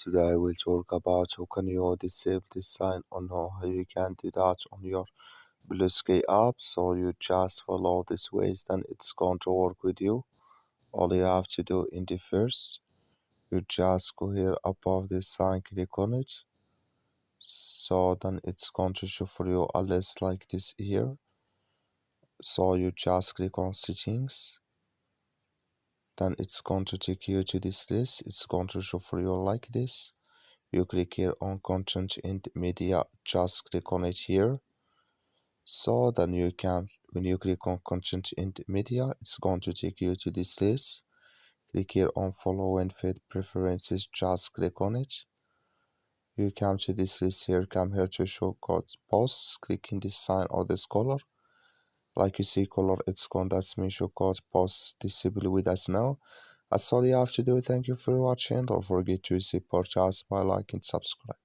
Today we'll talk about how can you disable this sign or how you can do that on your Bluesky app. So you just follow this ways, then it's going to work with you. All you have to do in the first, you just go here above this sign, click on it. So then it's going to show for you a list like this here. So you just click on settings. Then it's going to take you to this list. It's going to show for you like this. You click here on content and media, just click on it here. So then you can, when you click on content and media, it's going to take you to this list. Click here on follow and feed preferences, just click on it. You come to this list here, come here to show code posts, click in this sign or this color. Like you see color, it's gone, that's mean show code posts disable with us now. That's all you have to do. Thank you for watching. Don't forget to support us by liking and subscribe.